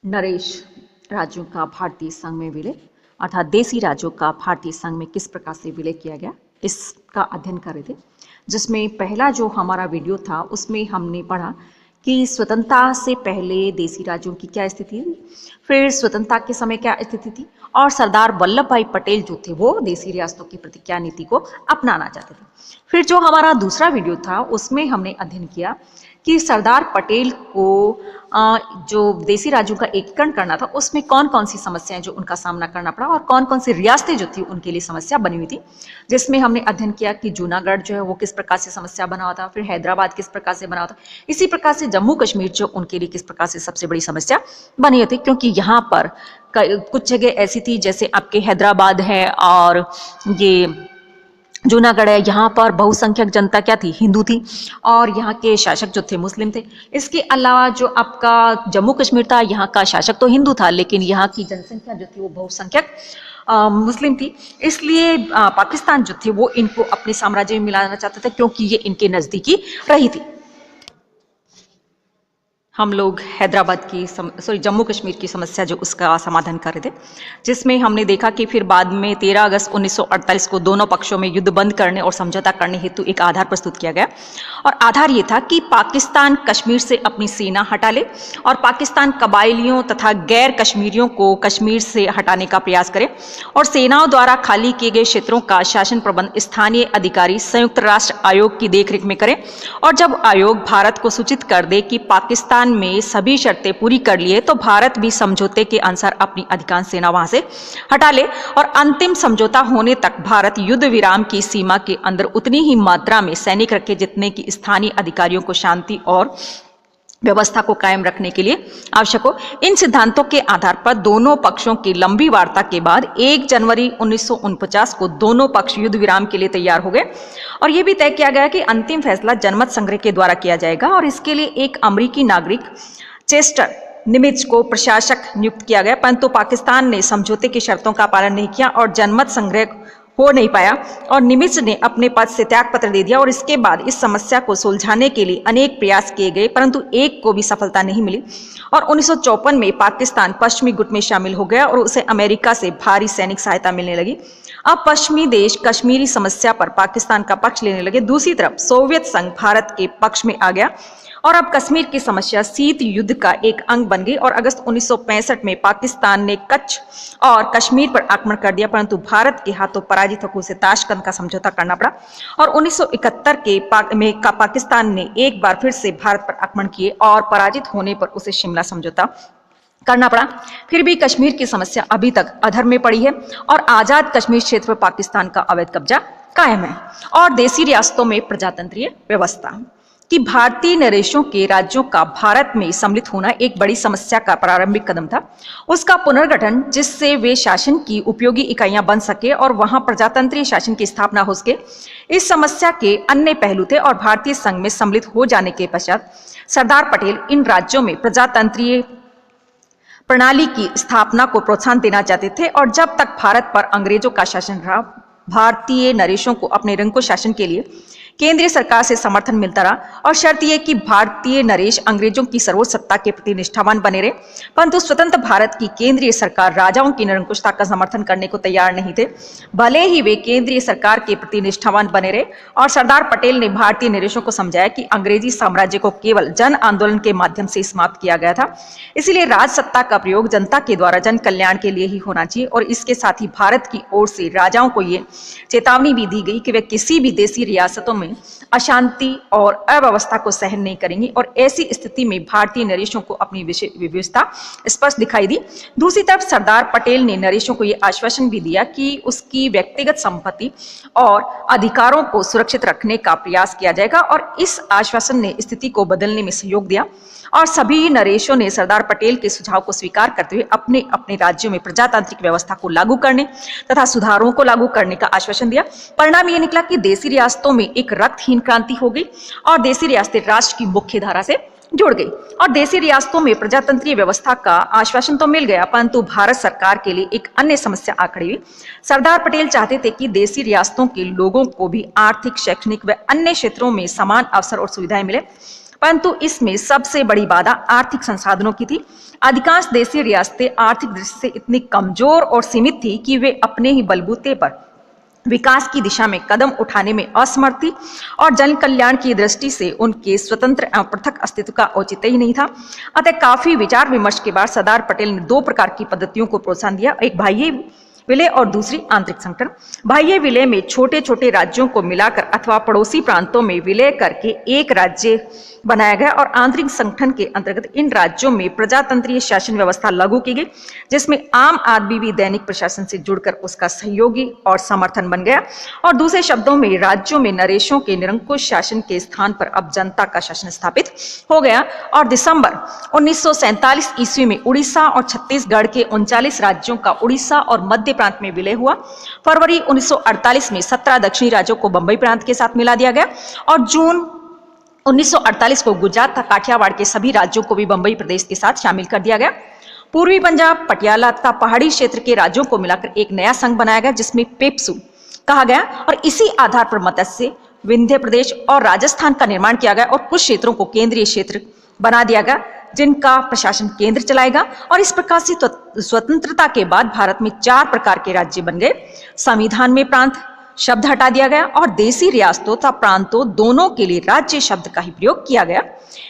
नरेश राज्यों का भारतीय संघ में विलय अर्थात देसी राज्यों का भारतीय संघ में किस प्रकार से विलय किया गया, इसका अध्ययन कर रहे थे। जिसमें पहला जो हमारा वीडियो था उसमें हमने पढ़ा कि स्वतंत्रता से पहले देसी राज्यों की क्या स्थिति थी, फिर स्वतंत्रता के समय क्या स्थिति थी, और सरदार वल्लभ भाई पटेल जो थे वो देसी रियासतों की प्रति क्या नीति को अपनाना चाहते थे। फिर जो हमारा दूसरा वीडियो था उसमें हमने अध्ययन किया कि सरदार पटेल को जो देसी राज्यों का एकीकरण करना था उसमें कौन कौन सी समस्याएं जो उनका सामना करना पड़ा और कौन कौन सी रियासतें जो थी उनके लिए समस्या बनी हुई थी। जिसमें हमने अध्ययन किया कि जूनागढ़ जो है वो किस प्रकार से समस्या बना हुआ था, फिर हैदराबाद किस प्रकार से बना हुआ था, इसी प्रकार से जम्मू कश्मीर जो उनके लिए किस प्रकार से सबसे बड़ी समस्या बनी हुई थी। क्योंकि यहाँ पर कुछ जगह ऐसी थी जैसे आपके हैदराबाद है और ये जूनागढ़ है, यहाँ पर बहुसंख्यक जनता क्या थी, हिंदू थी, और यहाँ के शासक जो थे मुस्लिम थे। इसके अलावा जो आपका जम्मू कश्मीर था, यहाँ का शासक तो हिंदू था लेकिन यहाँ की जनसंख्या जो थी वो बहुसंख्यक मुस्लिम थी। इसलिए पाकिस्तान जो थे वो इनको अपने साम्राज्य में मिलाना चाहता था क्योंकि ये इनके नजदीकी रही थी। हम लोग हैदराबाद की जम्मू कश्मीर की समस्या जो उसका समाधान कर रहे थे, जिसमें हमने देखा कि फिर बाद में 13 अगस्त 1948 को दोनों पक्षों में युद्ध बंद करने और समझौता करने हेतु एक आधार प्रस्तुत किया गया। और आधार ये था कि पाकिस्तान कश्मीर से अपनी सेना हटा ले और पाकिस्तान कबायलियों तथा गैर कश्मीरियों को कश्मीर से हटाने का प्रयास करे और सेनाओं द्वारा खाली किए गए क्षेत्रों का शासन प्रबंध स्थानीय अधिकारी संयुक्त राष्ट्र आयोग की देखरेख में करें। और जब आयोग भारत को सूचित कर दे कि पाकिस्तान में सभी शर्तें पूरी कर लिए तो भारत भी समझौते के अनुसार अपनी अधिकांश सेना वहां से हटा ले और अंतिम समझौता होने तक भारत युद्ध विराम की सीमा के अंदर उतनी ही मात्रा में सैनिक रखे जितने की स्थानीय अधिकारियों को शांति और व्यवस्था को कायम रखने के लिए आवश्यक हो। इन सिद्धांतों के आधार पर दोनों पक्षों की लंबी वार्ता के बाद 1 जनवरी 1949 को दोनों पक्ष युद्ध विराम के लिए तैयार हो गए और यह भी तय किया गया कि अंतिम फैसला जनमत संग्रह के द्वारा किया जाएगा और इसके लिए एक अमेरिकी नागरिक चेस्टर निमित्ज को प्रशासक नियुक्त किया गया। परंतु पाकिस्तान ने समझौते की शर्तों का पालन नहीं किया और जनमत संग्रह हो नहीं पाया और निमित्ज ने अपने पद से त्यागपत्र दे दिया। और इसके बाद इस समस्या को सुलझाने के लिए अनेक प्रयास किए गए परंतु एक को भी सफलता नहीं मिली और 1954 में पाकिस्तान पश्चिमी गुट में शामिल हो गया और उसे अमेरिका से भारी सैनिक सहायता मिलने लगी। अब पश्चिमी देश कश्मीरी समस्या पर पाकिस्तान का पक्ष लेने लगे। दूसरी तरफ सोवियत संघ भारत के पक्ष में आ गया और अब कश्मीर की समस्या शीत युद्ध का एक अंग बन गई और अगस्त 1965 में पाकिस्तान ने कच्छ और कश्मीर पर आक्रमण कर दिया परंतु भारत के हाथों पराजित होकर उसे ताशकंद का समझौता करना पड़ा और 1971 में पाकिस्तान ने एक बार फिर से भारत पर आक्रमण किए और पराजित होने पर उसे शिमला समझौता करना पड़ा। फिर भी कश्मीर की समस्या अभी तक अधर में पड़ी है और आजाद कश्मीर क्षेत्र पर पाकिस्तान का अवैध कब्जा कायम है और देसी रियासतों में प्रजातंत्रीय व्यवस्था कि भारतीय नरेशों के राज्यों का भारत में सम्मिलित होना एक बड़ी समस्या का प्रारंभिक कदम था। उसका पुनर्गठन जिससे वे शासन की उपयोगी इकाइयां बन सके और वहां प्रजातंत्रीय शासन की स्थापना हो सके, इस समस्या के अन्य पहलू थे और भारतीय संघ में सम्मिलित हो जाने के पश्चात सरदार पटेल इन राज्यों में प्रजातंत्रीय प्रणाली की स्थापना को प्रोत्साहन देना चाहते थे और जब तक भारत पर अंग्रेजों का शासन रहा भारतीय नरेशों को अपने रंग को शासन के लिए केंद्रीय सरकार से समर्थन मिलता रहा और शर्त यह कि भारतीय नरेश अंग्रेजों की सर्वोच्च सत्ता के प्रति निष्ठावान बने रहे। परंतु स्वतंत्र भारत की केंद्रीय सरकार राजाओं की निरंकुशता का समर्थन करने को तैयार नहीं थे, भले ही वे केंद्रीय सरकार के प्रति निष्ठावान बने रहे। और सरदार पटेल ने भारतीय नरेशों को समझाया कि अंग्रेजी साम्राज्य को केवल जन आंदोलन के माध्यम से समाप्त किया गया था, इसलिए राज सत्ता का प्रयोग जनता के द्वारा जन कल्याण के लिए ही होना चाहिए। और इसके साथ ही भारत की ओर से राजाओं को ये चेतावनी भी दी गई कि वे किसी भी देसी रियासतों में अशांति और अव्यवस्था को सहन नहीं करेंगी और ऐसी स्थिति में भारतीय नरेशों को अपनी व्यवस्था स्पष्ट दिखाई दी। दूसरी तरफ सरदार पटेल ने नरेशों को यह आश्वासन भी दिया कि उसकी व्यक्तिगत संपत्ति और अधिकारों को सुरक्षित रखने का प्रयास किया जाएगा और इस आश्वासन ने स्थिति को बदलने में सहयोग दिया और सभी नरेशों ने सरदार पटेल के सुझाव को स्वीकार करते हुए अपने अपने राज्यों में प्रजातांत्रिक व्यवस्था को लागू करने तथा सुधारों को लागू करने का आश्वासन दिया। परिणाम यह निकला कि देसी रियासतों में एक रक्तहीन क्रांति हो गई और देसी रियासतें राष्ट्र की मुख्य धारा से जुड़ गई और देसी रियासतों में प्रजातंत्रीय व्यवस्था का आश्वासन तो मिल गया परंतु भारत सरकार के लिए एक अन्य समस्या आ खड़ी हुई। सरदार पटेल चाहते थे कि देसी रियासतों के लोगों को भी आर्थिक, शैक्षणिक व अन्य क्षेत्रों में समान अवसर और सुविधाएं मिले। परंतु इसमें सबसे बड़ी बाधा आर्थिक संसाधनों की थी। अधिकांश देशी रियासतें आर्थिक दृष्टि से इतनी कमजोर और सीमित थी कि वे अपने ही बलबूते पर विकास की दिशा में कदम उठाने में असमर्थ थी और जन कल्याण की दृष्टि से उनके स्वतंत्र एवं पृथक अस्तित्व का औचित्य ही नहीं था। अतः काफी विचार विमर्श के बाद सरदार पटेल ने दो प्रकार की पद्धतियों को प्रोत्साहन दिया, एक बाह्य विलय और दूसरी आंतरिक संगठन। बाह्य विलय में छोटे छोटे राज्यों को मिलाकर अथवा पड़ोसी प्रांतों में विलय करके एक राज्य बनाया गया और आंतरिक संगठन के अंतर्गत इन राज्यों में प्रजातंत्रीय शासन व्यवस्था लागू की गई, जिसमें आम आदमी भी दैनिक प्रशासन से जुड़कर उसका सहयोगी और समर्थन बन गया। और दूसरे शब्दों में राज्यों में नरेशों के निरंकुश शासन के स्थान पर अब जनता का शासन स्थापित हो गया। और दिसंबर 1947 ईस्वी में उड़ीसा और छत्तीसगढ़ के 39 राज्यों का उड़ीसा और मध्य प्रांत में विलय हुआ। फरवरी 1948 में 17 दक्षिणी राज्यों को बंबई प्रांत के साथ मिला दिया गया और जून 1948 को गुजरात तथा काठियावाड़ के सभी राज्यों को भी बंबई प्रदेश के साथ शामिल कर दिया गया। पूर्वी पंजाब, पटियाला तथा पहाड़ी क्षेत्र के राज्यों को मिलाकर एक नया संघ बनाया गया जिसमें पेप्सू कहा गया और इसी आधार पर मत्स्य, विंध्य प्रदेश और राजस्थान का निर्माण किया गया और कुछ क्षेत्रों को केंद्रीय क्षेत्र बना दिया गया जिनका प्रशासन केंद्र चलाएगा। और इस प्रकार से स्वतंत्रता के बाद भारत में 4 प्रकार के राज्य बन गए। संविधान में प्रांत शब्द हटा दिया गया और देशी रियासतों तथा प्रांतों दोनों के लिए राज्य शब्द का ही प्रयोग किया गया।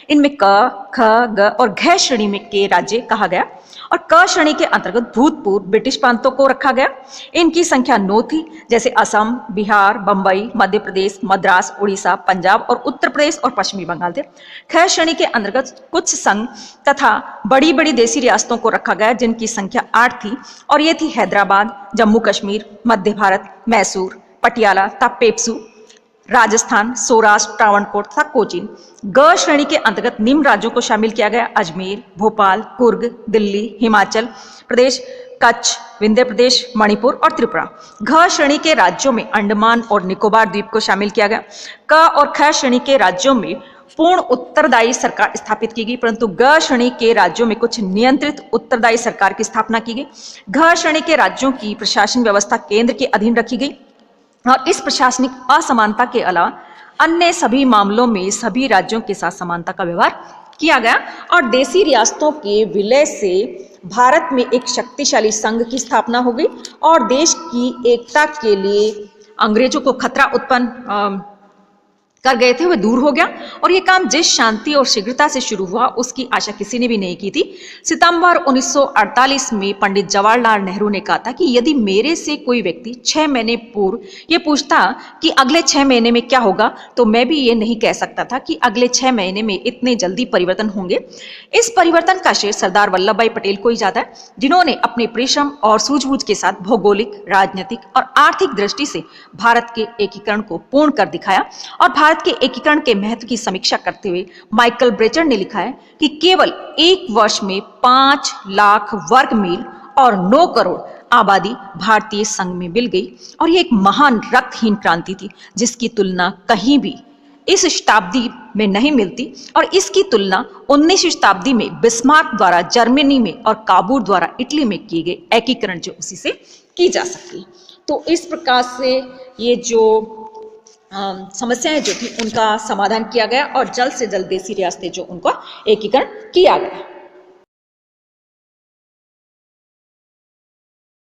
इनमें क, ख, ग और घ श्रेणी में के राज्य कहा गया और क श्रेणी के अंतर्गत भूतपूर्व ब्रिटिश प्रांतों को रखा गया। इनकी संख्या 9 थी, जैसे असम, बिहार, बंबई, मध्य प्रदेश, मद्रास, उड़ीसा, पंजाब और उत्तर प्रदेश और पश्चिमी बंगाल थे। ख श्रेणी के अंतर्गत कुछ संघ तथा बड़ी बड़ी देशी रियासतों को रखा गया जिनकी संख्या 8 थी और ये थी हैदराबाद, जम्मू कश्मीर, मध्य भारत, मैसूर, पटियाला तथा पेप्सू, राजस्थान, सौराष्ट्र, त्रावणकोर तथा कोचीन। ग श्रेणी के अंतर्गत निम्न राज्यों को शामिल किया गया: अजमेर, भोपाल, कुर्ग, दिल्ली, हिमाचल प्रदेश, कच्छ, विंध्य प्रदेश, मणिपुर और त्रिपुरा। घ श्रेणी के राज्यों में अंडमान और निकोबार द्वीप को शामिल किया गया। क और ख श्रेणी के राज्यों में पूर्ण उत्तरदायी सरकार स्थापित की गई, परंतु ग श्रेणी के राज्यों में कुछ नियंत्रित उत्तरदायी सरकार की स्थापना की गई। घ श्रेणी के राज्यों की प्रशासन व्यवस्था केंद्र के अधीन रखी गई और इस प्रशासनिक असमानता के अलावा अन्य सभी मामलों में सभी राज्यों के साथ समानता का व्यवहार किया गया। और देशी रियासतों के विलय से भारत में एक शक्तिशाली संघ की स्थापना हो गई और देश की एकता के लिए अंग्रेजों को खतरा उत्पन्न कर गए थे, वह दूर हो गया। और यह काम जिस शांति और शीघ्रता से शुरू हुआ उसकी आशा किसी ने भी नहीं की थी। सितंबर 1948 में पंडित जवाहरलाल नेहरू ने कहा था कि यदि मेरे से कोई व्यक्ति 6 महीने पूर्व ये पूछता कि अगले 6 महीने में क्या होगा, तो मैं भी ये नहीं कह सकता था कि अगले 6 महीने में इतने जल्दी परिवर्तन होंगे। इस परिवर्तन का श्रेय सरदार वल्लभ भाई पटेल को ही जाता है, जिन्होंने अपने परिश्रम और सूझबूझ के साथ भौगोलिक, राजनीतिक और आर्थिक दृष्टि से भारत के एकीकरण को पूर्ण कर दिखाया। और भारत के एकीकरण के महत्व की समीक्षा करते हुए माइकल ब्रेचर ने लिखा है कि केवल 1 वर्ष में 5 लाख वर्ग मील और 9 करोड़ आबादी भारतीय संघ में मिल गई और यह एक महान रक्तहीन क्रांति थी जिसकी तुलना कहीं भी इस शताब्दी में नहीं मिलती। और इसकी तुलना 19वीं शताब्दी में बिस्मार्क द्वारा जर्मनी में और काबूल द्वारा इटली में किए गए एकीकरण जो उसी से की जा सकती। तो इस प्रकार से ये जो समस्याएं जो थी उनका समाधान किया गया और जल्द से जल्द देशी रियासतें जो उनका एकीकरण किया गया।